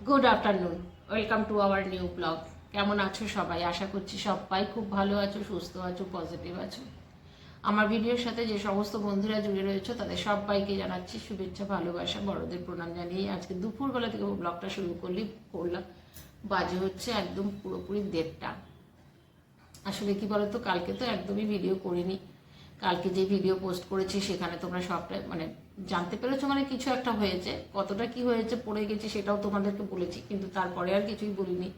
Good afternoon, welcome to our new blog. কেমন আছো সবাই? আশা করছি সবাই খুব ভালো আছো, সুস্থ আছো, পজিটিভ আছো। আমার ভিডিওর সাথে যে সমস্ত বন্ধুরা জুড়ে রয়েছে তাদের সবাইকে জানাচ্ছি শুভেচ্ছা, ভালোবাসা, বড়দের প্রণাম জানিয়ে আজকে দুপুরবেলা থেকে ব্লগটা শুরু করলাম। বাজে হচ্ছে একদম পুরোপুরি 1:30। আসলে কি বলতো, কালকে তো একদমই ভিডিও করিনি। কালকে যে ভিডিও পোস্ট করেছি সেখানে তোমরা সবটা জানতে পেরেছো, কিছু একটা হয়েছে। কতটা কি হয়েছে পড়ে গেছি সেটাও তোমাদেরকে বলেছি, কিন্তু তারপরে আর কিছুই বলিনি।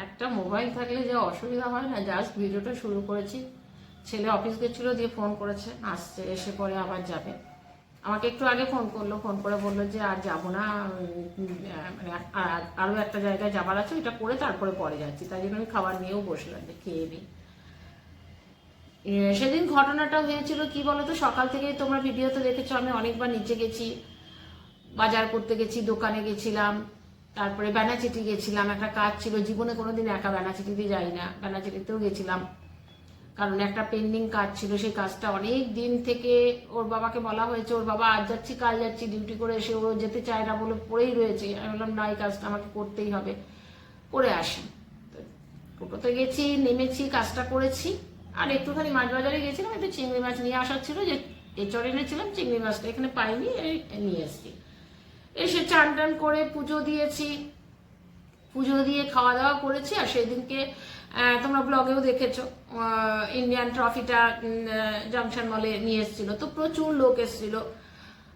একটা মোবাইল থাকলে যে অসুবিধা হয় না। জাস্ট ভিডিওটা শুরু করেছি, ছেলে অফিস গেছিলো, দিয়ে ফোন করেছে, আসছে, এসে পরে আবার যাবে। আমাকে একটু আগে ফোন করলো, ফোন করে বললো যে আর যাবো না, আরও একটা জায়গায় যাবার আছে, ওইটা করে তারপরে পরে যাচ্ছি। তাই জন্য আমি খাবার নিয়েও বসলাম যে খেয়ে নিই। সেদিন ঘটনাটা হয়েছিল কি বলতো, সকাল থেকেই তোমরা ভিডিওতে দেখেছো আমি অনেকবার নিচে গেছি, বাজার করতে গেছি, দোকানে গেছিলাম, তারপরে বেনাচিটি গেছিলাম, একটা কাজ ছিল। জীবনে কোনোদিন একা বেনাচিটিতে যাই না, বেনাচিটিতেও গেছিলাম কারণ একটা পেন্ডিং কাজ ছিল। সেই কাজটা অনেক দিন থেকে ওর বাবাকে বলা হয়েছে, ওর বাবা আজ যাচ্ছি কাল যাচ্ছি ডিউটি করে এসে ও যেতে চায় না বলে পড়েই রয়েছে। আমি বললাম না, এই কাজটা আমাকে করতেই হবে, করে আসি। টোটোতে গেছি, নেমেছি, কাজটা করেছি, আর একটুখানি মাছ বাজারে গেছিলাম, একটু চিংড়ি মাছ নিয়ে আসার ছিল, যে এঁচড় এনেছিলাম, চিংড়ি মাছটা এখানে পাইনি, নিয়ে এসেছি। এসে চান টান করে পুজো দিয়েছি, পুজো দিয়ে খাওয়া দাওয়া করেছি। আর সেদিনকে তোমরা ব্লগেও দেখেছো, ইন্ডিয়ান ট্রফিটা জাংশন মলে নিয়ে এসেছিল, তো প্রচুর লোক এসেছিল।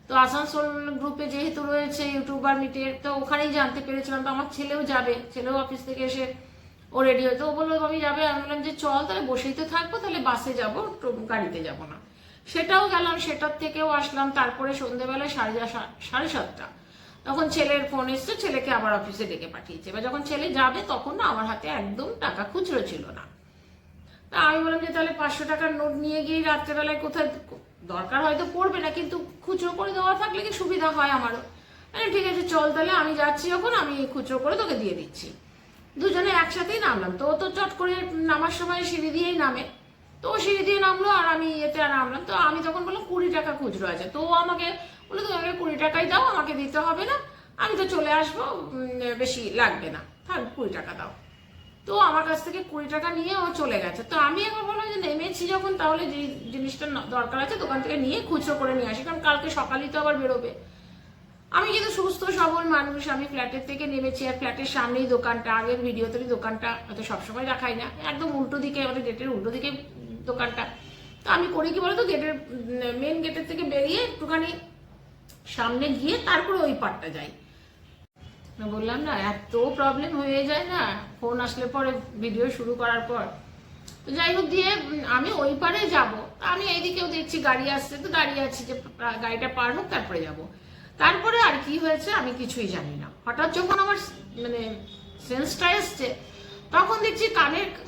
তো আসানসোল গ্রুপে যেহেতু রয়েছে ইউটিউবার মিটের, তো ওখানেই জানতে পেরেছিলাম। তো আমার ছেলেও যাবে, ছেলেও অফিস থেকে এসে ও রেডি হয়তো, ও বললো আমি যাবে। আমি বললাম যে চল তাহলে, বসেই তো থাকবো, তাহলে বাসে যাবো, গাড়িতে যাবো না। সেটাও গেলাম, সেটার থেকেও আসলাম। তারপরে সন্ধ্যেবেলায় 7:30 তখন ছেলের ফোন এসছে, ছেলেকে আবার অফিসে ডেকে পাঠিয়েছে। এবার যখন ছেলে যাবে তখন না আমার হাতে একদম টাকা খুচরো ছিল না। তা আমি বললাম যে তাহলে 500 টাকার নোট নিয়ে গিয়ে রাত্রেবেলায় কোথায় দরকার হয়তো পড়বে না, কিন্তু খুচরো করে দেওয়া থাকলে কি সুবিধা হয় আমারও। ঠিক আছে চল তাহলে, আমি যাচ্ছি যখন আমি খুচরো করে তোকে দিয়ে দিচ্ছি। দুজনে একসাথেই নামলাম। তো ও তো চট করে নামার সময় সিঁড়ি দিয়েই নামে, তো ও সিঁড়ি দিয়ে নামলো আর আমি এতে নামলাম। তো আমি তখন বললাম 20 টাকা খুচরো আছে। তো ও আমাকে বললো তুমি আমাকে 20 টাকাই দাও, আমাকে দিতে হবে না, আমি তো চলে আসবো, বেশি লাগবে না, থাক 20 টাকা দাও। তো আমার কাছ থেকে 20 টাকা নিয়ে ও চলে গেছে। তো আমি একবার বললাম যে নেমেছি যখন, তাহলে যে জিনিসটা দরকার আছে দোকান থেকে নিয়ে খুচরো করে নিয়ে আসি, কারণ কালকে সকালেই তো আবার বেরোবে। আমি কিন্তু সুস্থ সবল মানুষ, আমি ফ্ল্যাটের থেকে নেমেছি, আর ফ্ল্যাটের সামনেই দোকানটা। আগের ভিডিওতে দোকানটা হয়তো সবসময় দেখাই না, একদম উল্টো দিকে, আমাদের গেটের উল্টো দিকে দোকানটা। তো আমি করি কি বলতো, গেটের মেন গেটের থেকে বেরিয়ে একটুখানি সামনে গিয়ে তারপরে ওই পাটটা যাই। বললাম না, এত প্রবলেম হয়ে যায় না ফোন আসলে পরে, ভিডিও শুরু করার পর। তো যাই হোক, দিয়ে আমি ওই পারে যাব, আমি এইদিকেও দেখছি গাড়ি আসছে, তো দাঁড়িয়ে আছি যে গাড়িটা পার হোক তারপরে যাব। তারপরে আর কি হয়েছে আমি কিছুই জানি না। হঠাৎ যখন আমার সেন্সটা এসছে, তখন দেখছি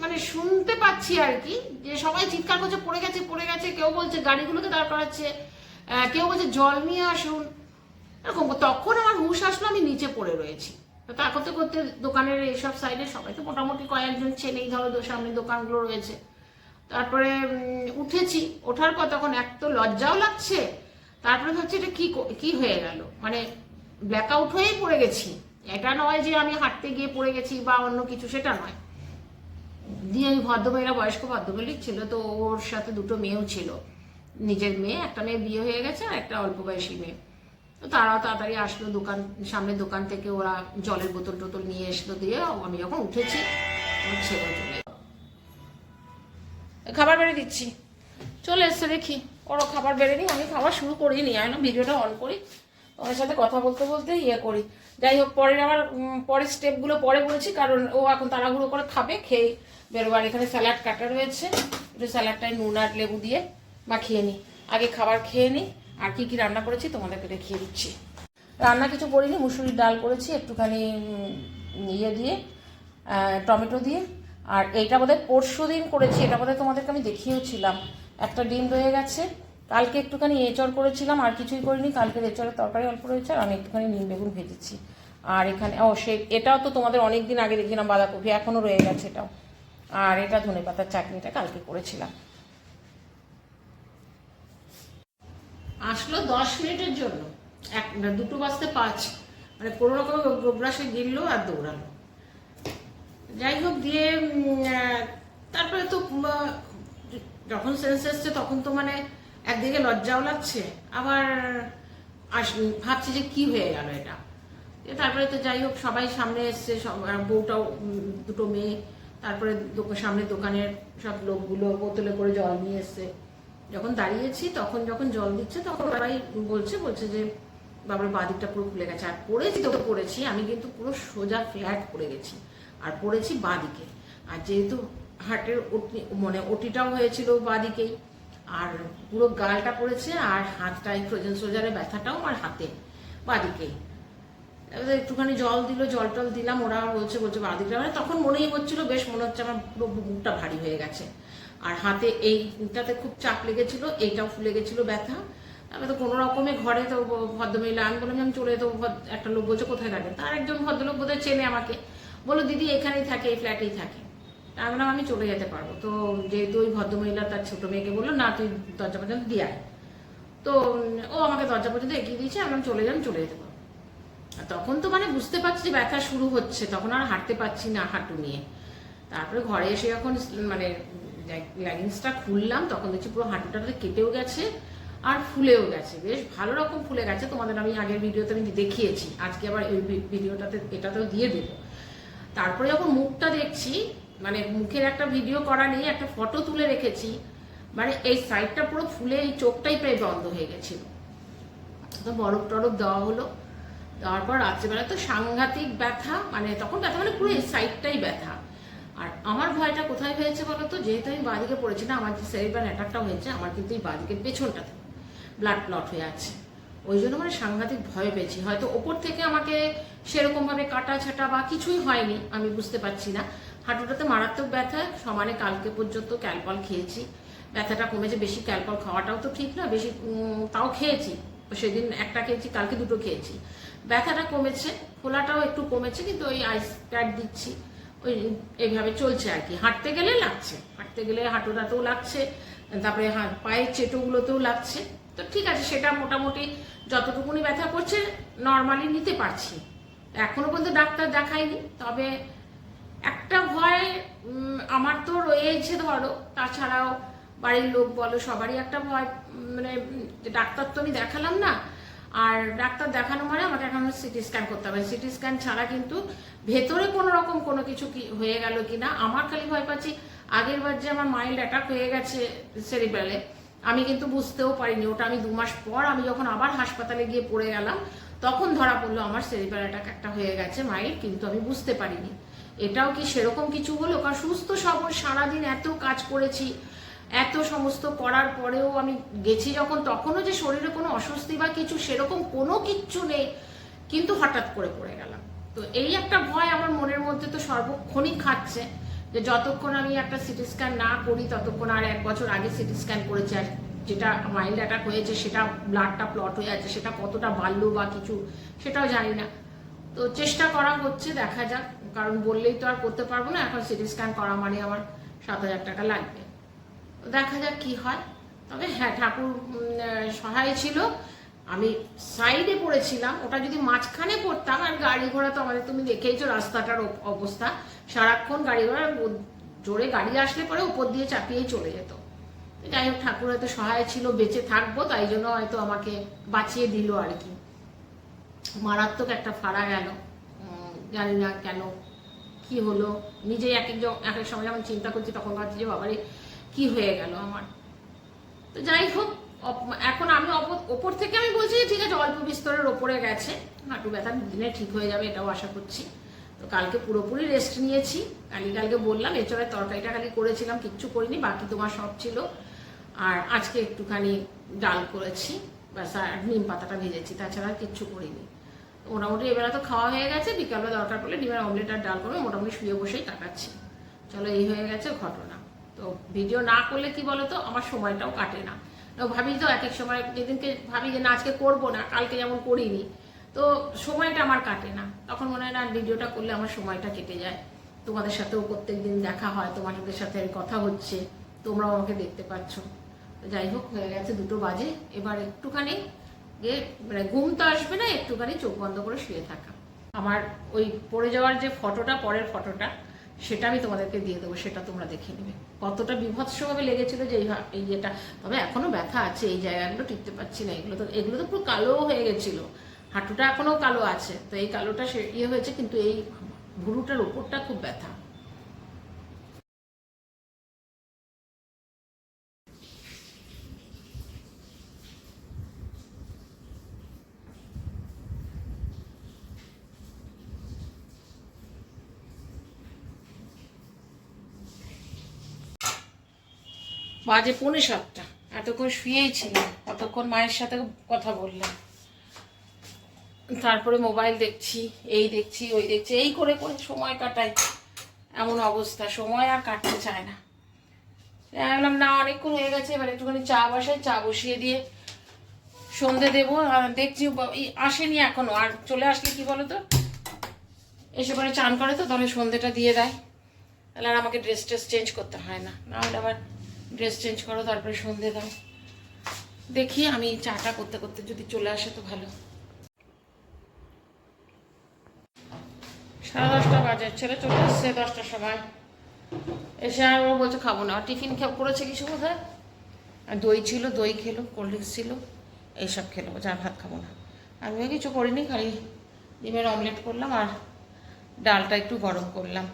কানে শুনতে পাচ্ছি আর কি, যে সবাই চিৎকার করছে পড়ে গেছে পড়ে গেছে, কেউ বলছে গাড়িগুলোকে দাঁড় করাচ্ছে, কেউ বলছে জল নিয়ে আসুন, এরকম। তখন আমার হুঁশ আসলো আমি নিচে পড়ে রয়েছি। তা করতে করতে দোকানের এইসব সাইডে সবাই তো মোটামুটি কয়েকজন ছেলেই, ধরো সামনে দোকানগুলো রয়েছে। তারপরে উঠেছি, ওঠার পর তখন এক তো লজ্জাও লাগছে, তারপরে ভাবছি এটা কি হয়ে গেল, ব্ল্যাক আউট হয়েই পড়ে গেছি। এটা নয় যে আমি হাঁটতে গিয়ে পড়ে গেছি বা অন্য কিছু, সেটা নয়। দিয়ে ওই ভদ্রমহিলা, বয়স্ক ভদ্রমহিলা ছিল, তো ওর সাথে দুটো মেয়েও ছিল, নিজের মেয়ে, একটা মেয়ে বিয়ে হয়ে গেছে আর একটা অল্প বয়সী মেয়ে। তো তারাও তাড়াতাড়ি আসলো, সামনের দোকান থেকে ওরা জলের বোতল টোতল নিয়ে এসলো। দিয়ে আমি যখন উঠেছি আমার ছেলে চলে, খাবার বেড়ে দিচ্ছি, চলে এসছে দেখি ওরও খাবার বেড়ে নি, আমি খাবার শুরু করিনি, আমি ভিডিওটা অন করি, ওর সাথে কথা বলতে বলতে করি। যাই হোক, পরের স্টেপগুলো পরে বলেছি, কারণ ও এখন তাড়াহুড়ো করে খাবে, খেয়ে বেরোবার। এখানে স্যালাড কাটা রয়েছে, একটু স্যালাডটায় নুন আর লেবু দিয়ে মাখিয়ে নিই। আগে খাবার খেয়ে নিই, আর কি কি রান্না করেছি তোমাদেরকে দেখিয়ে দিচ্ছি। রান্না কিছু করিনি, মুসুরির ডাল করেছি একটুখানি দিয়ে টমেটো দিয়ে। আর এইটা বোধহয় পরশু দিন করেছি, এটা বোধহয় তোমাদেরকে আমি দেখিয়েওছিলাম। একটা ডিম রয়ে গেছে, কালকে একটুখানি এঁচড় করেছিলাম, আর কিছুই করিনি। কালকের এঁচড়ের তরকারি অল্প রয়েছে, আর আমি একটুখানি নিম বেগুন ভেজেছি। আর এখানে এটাও তো তোমাদের অনেক দিন আগে দেখছিলাম, বাঁধাকপি এখনও রয়ে গেছে এটাও। আর এটা ধনেপাতার চাটনিটা কালকে করেছিলাম। আসলো 10 মিনিটের জন্য, 2:05 মানে কোনো রকম গোবরাসে গিললো আর দৌড়ালো। যাই হোক, দিয়ে তারপরে তো যখন সেন্স এসছে তখন তো মানে একদিকে লজ্জাও লাগছে, আবার ভাবছি যে কি হয়ে গেল এটা। তারপরে তো যাই হোক সবাই সামনে এসছে, বউটাও, দুটো মেয়ে, তারপরে সামনে দোকানের সব লোকগুলো বোতলে করে জল নিয়ে এসছে। যখন দাঁড়িয়েছি তখন যখন জল দিচ্ছে তখন সবাই বলছে যে বাবার বাদিকটা পুরো খুলে গেছে। আর পড়েছি তো পড়েছি, আমি কিন্তু পুরো সোজা ফ্ল্যাট পড়ে গেছি, আর পড়েছি বাদিকে। আর যেহেতু হার্টের মানে ওটিটাও হয়েছিল বাদিকেই, আর পুরো গালটা পড়েছে, আর হাতটা ফ্রোজেন সোজারের ব্যথাটাও আমার হাতে বাদিকেই। একটুখানি জল দিল, জল টল দিলাম, ওরা বলছে বাদিকটা, মানে তখন মনেই হচ্ছিল, বেশ মনে হচ্ছে আমার পুরো বুকটা ভারী হয়ে গেছে। আর হাতে এইটাতে খুব চাপ লেগেছিল, এইটাও ফুলে গেছিল ব্যথা। তারপরে তো কোনো রকমে ঘরে তো ভদ্রমহিলা, আমি বললাম আমি চলে যেত। একটা লোক বলছে কোথায় থাকে, তার একজন ভদ্রলোক বোধহয় চেনে আমাকে, বললো দিদি এখানেই থাকে, এই ফ্ল্যাটেই থাকে। আমি বললাম আমি চলে যেতে পারবো। তো যেহেতু ওই ভদ্রমহিলা তার ছোট মেয়েকে বললো না তুই দরজা পর্যন্ত দিয়ে আয়, তো ও আমাকে দরজা পর্যন্ত এগিয়ে দিয়েছে, আমি চলে যেতে পারবো। তখন তো মানে বুঝতে পারছি যে ব্যথা শুরু হচ্ছে, তখন আর হাঁটতে পারছি না হাঁটু নিয়ে। তারপরে ঘরে এসে যখন মানে লেগিংসটা খুললাম তখন দেখছি পুরো হাঁটুটাতে কেটেও গেছে আর ফুলেও গেছে, বেশ ভালো রকম ফুলে গেছে। তোমাদের আমি আগের ভিডিওতে আমি দেখিয়েছি, আজকে আবার ওই ভিডিওটাতে এটাতেও দিয়ে দেবো। তারপরে যখন মুখটা দেখছি, মানে মুখের একটা ভিডিও করা নেই, একটা ফটো তুলে রেখেছি, মানে এই সাইডটা পুরো ফুলে এই চোখটাই প্রায় বন্ধ হয়ে গেছিল। তো বরফ টরফ দেওয়া হলো, দেওয়ার পর রাত্রেবেলা তো সাংঘাতিক ব্যথা, মানে তখন ব্যথা মানে পুরো এই সাইডটাই ব্যথা। আর আমার ভয়টা কোথায় হয়েছে বলতো, যেহেতু আমি বাঁদিকে পড়েছি না, আমার যে সেরিব্রাল অ্যাটাকটা হয়েছে আমার কিন্তু এই বাঁদিকের পেছনটাতে ব্লাড ক্লট হয়ে আছে, ওই জন্য মানে সাংঘাতিক ভয় পেয়েছি। হয়তো ওপর থেকে আমাকে সেরকমভাবে কাটা ছাটা বা কিছুই হয়নি, আমি বুঝতে পারছি না। হাঁটুটাতে মারাত্মক ব্যথা, সমানে কালকে পর্যন্ত ক্যালপল খেয়েছি, ব্যথাটা কমেছে। বেশি ক্যালপল খাওয়াটাও তো ঠিক না, বেশি তাও খেয়েছি, সেদিন একটা খেয়েছি, কালকে দুটো খেয়েছি। ব্যথাটা কমেছে, ফোলাটাও একটু কমেছে, কিন্তু ওই আইস প্যাড দিচ্ছি, ওই এইভাবে চলছে আর কি। হাঁটতে গেলে লাগছে, হাঁটতে গেলে হাঁটুটাতেও লাগছে, তারপরে পায়ের চেটোগুলোতেও লাগছে। তো ঠিক আছে, সেটা মোটামুটি যতটুকুনি ব্যথা করছে নর্মালি নিতে পারছি। এখনো পর্যন্ত ডাক্তার দেখাইনি, তবে একটা ভয় আমার তো রয়েছে ধরো, তাছাড়াও বাড়ির লোক বলো সবারই একটা ভয়, মানে ডাক্তার তো আমি দেখালাম না, আর ডাক্তার দেখানো মানে আমাকে এখন সিটি স্ক্যান করতে হবে। সিটি স্ক্যান ছাড়া কিন্তু ভেতরে কোনো রকম কোনো কিছু কি হয়ে গেল কিনা, আমার খালি ভয় পাচ্ছি। আগের বার যে আমার মাইল্ড অ্যাটাক হয়ে গেছে সেরিব্রালে, আমি কিন্তু বুঝতেও পারিনি, ওটা আমি 2 মাস পর আমি যখন আবার হাসপাতালে গিয়ে পড়ে গেলাম তখন ধরা পড়লো আমার সেরিব্রাল অ্যাটাক একটা হয়ে গেছে মাইল্ড, কিন্তু আমি বুঝতে পারিনি। এটাও কি সেরকম কিছু হলো? কারণ সুস্থ সবল সারাদিন এত কাজ করেছি, এত সমস্ত করার পরেও আমি গেছি যখন, তখনও যে শরীরে কোনো অস্বস্তি বা কিছু সেরকম কোনো কিচ্ছু নেই, কিন্তু হঠাৎ করে পড়ে গেলাম। তো এই একটা ভয় আমার মনের মধ্যে তো সর্বক্ষণই খাচ্ছে, যে যতক্ষণ আমি একটা সিটি স্ক্যান না করি ততক্ষণ। আর 1 বছর আগে সিটি স্ক্যান করেছি, আর যেটা মাইল্ড অ্যাটাক হয়েছে সেটা ব্লাডটা প্লট হয়ে আছে, সেটা কতটা বাড়লো বা কিছু সেটাও জানি না। তো চেষ্টা করা হচ্ছে, দেখা যাক, কারণ বললেই তো আর করতে পারবো না। এখন সিটি স্ক্যান করা মানে আমার 7,000 টাকা লাগবে, দেখা যাক কি হয়। তবে হ্যাঁ, ঠাকুর সহায় ছিল, আমি সাইডে পড়েছিলাম, ওটা যদি মাঝখানে পড়তাম, আর গাড়ি ঘোড়া তো আমাদের তুমি দেখেইছো রাস্তাটার অবস্থা, সারাক্ষণ গাড়ি ঘোড়া, জোরে গাড়ি আসলে পরে উপর দিয়ে চাপিয়েই চলে যেত। যাই হোক, ঠাকুর হয়তো সহায় ছিল, বেঁচে থাকবো তাই জন্য হয়তো আমাকে বাঁচিয়ে দিল আর কি। মারাত্মক একটা ফাড়া গেল, জানি না কেন কি হলো, নিজেই এক এক সময় যখন চিন্তা করছি তখন ভাবছি যে বাবারে কি হয়ে গেল আমার। তো যাই হোক, এখন আমি ওপর থেকে আমি বলছি যে ঠিক আছে, অল্প বিস্তরের ওপরে গেছে, হাঁটু ব্যথা দিনে ঠিক হয়ে যাবে এটাও আশা করছি। তো কালকে পুরোপুরি রেস্ট নিয়েছি, কালকে বললাম এছাড়া তরকারিটা খালি করেছিলাম, কিচ্ছু করিনি, বাকি তোমার সব ছিল। আর আজকে একটুখানি ডাল করেছি ব্যাস, আর নিম পাতাটা ভেজেছি, তাছাড়া কিচ্ছু করিনি। মোটামুটি এবেলা তো খাওয়া হয়ে গেছে, বিকালবেলা দরকার পড়লে ডিমের অমলেট আর ডাল করবে, মোটামুটি শুয়ে বসেই কাটাচ্ছি। চলো, এই হয়ে গেছে ঘটনা। তো ভিডিও না করলে কি বলতো, আমার সময়টাও কাটে না। ভাবি তো এক এক সময়, যেদিনকে ভাবি যে না আজকে করবো না, কালকে যেমন করিনি, তো সময়টা আমার কাটে না, তখন মনে হয় না ভিডিওটা করলে আমার সময়টা কেটে যায়। তোমাদের সাথেও প্রত্যেকদিন দেখা হয়, তোমাদের সাথে কথা হচ্ছে, তোমরাও আমাকে দেখতে পাচ্ছ। যাই হোক, হয়ে গেছে 2টো বাজে, এবার একটুখানি গিয়ে মানে ঘুম তো আসবে না, একটুখানি চোখ বন্ধ করে শুয়ে থাকা। আমার ওই পড়ে যাওয়ার যে ফটোটা, পরের ফটোটা, সেটা আমি তোমাদেরকে দিয়ে দেবো, সেটা তোমরা দেখে নেবে কতটা বিভৎসভাবে লেগেছিল যে এই যেটা। তবে এখনো ব্যথা আছে, এই জায়গাগুলো টিপতে পারছি না, এগুলো তো পুরো কালো হয়ে গেছিলো, হাঁটুটা এখনো কালো আছে, তো এই কালোটা হয়েছে, কিন্তু এই ভুরুটার উপরটা খুব ব্যথা। বাজে 6:45, এতক্ষণ শুয়েই ছিলাম, কতক্ষণ মায়ের সাথে কথা বললাম, তারপরে মোবাইল দেখছি, এই দেখছি ওই দেখছি, এই করে করে সময় কাটাই। এমন অবস্থা, সময় আর কাটতে চায় না। বললাম না, অনেকক্ষণ হয়ে গেছে, এবার একটুখানি চা বসাই, চা বসিয়ে দিয়ে সন্ধে দেবো। আর দেখছি আসেনি এখনো, আর চলে আসলে কি বলো তো, এসে পরে চান করে তো, তাহলে সন্ধেটা দিয়ে দেয়, তাহলে আর আমাকে ড্রেস চেঞ্জ করতে হয় না, নাহলে আবার ড্রেস চেঞ্জ করো তারপরে সন্ধে দাও। দেখি আমি চাটা করতে করতে যদি চলে আসে তো ভালো। 10:30 বাজে, ছেলে চলে এসছে 10টার সময়, এসে আর ও বলছে খাবো না, টিফিন করেছে কিছু বোধ হয়, আর দই ছিল, দই খেলো, কোল্ড ড্রিঙ্কস ছিল, এইসব খেলো, যা ভাত খাবো না। আমিও কিছু করিনি, খালি ডিমের অমলেট করলাম আর ডালটা একটু গরম করলাম।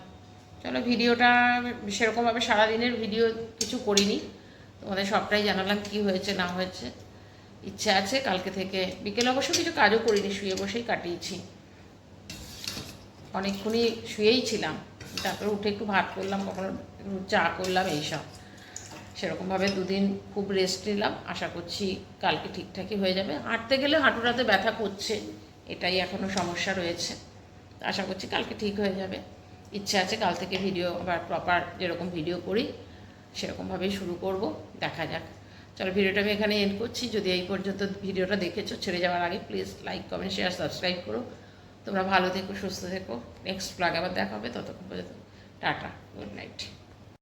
চলো, ভিডিওটা সেরকমভাবে সারাদিনের ভিডিও কিছু করিনি, তোমাদের সবটাই জানালাম কি হয়েছে না হয়েছে। ইচ্ছা আছে কালকে থেকে, বিকেলে অবশ্য কিছু কাজও করিনি, শুয়ে বসেই কাটিয়েছি, অনেকক্ষণই শুয়েই ছিলাম, তারপরে উঠে একটু ভাত করলাম, কখনো চা করলাম, এইসব। সেরকমভাবে দুদিন খুব রেস্ট নিলাম, আশা করছি কালকে ঠিকঠাকই হয়ে যাবে। হাঁটতে গেলে হাঁটুটাতে ব্যথা করছে, এটাই এখনও সমস্যা রয়েছে, আশা করছি কালকে ঠিক হয়ে যাবে। ইচ্ছা আছে কাল থেকে ভিডিও আবার প্রপার যেরকম ভিডিও করি সেরকমভাবেই শুরু করব, দেখা যাক। চলো, ভিডিওটা আমি এখানে এন্ড করছি। যদি এই পর্যন্ত ভিডিওটা দেখেছো, ছেড়ে যাওয়ার আগে please like, comment, share, subscribe করো। তোমরা ভালো থেকো, সুস্থ থেকো, নেক্সট ব্লগে আবার দেখা হবে, ততক্ষণ পর্যন্ত টাটা, গুড নাইট।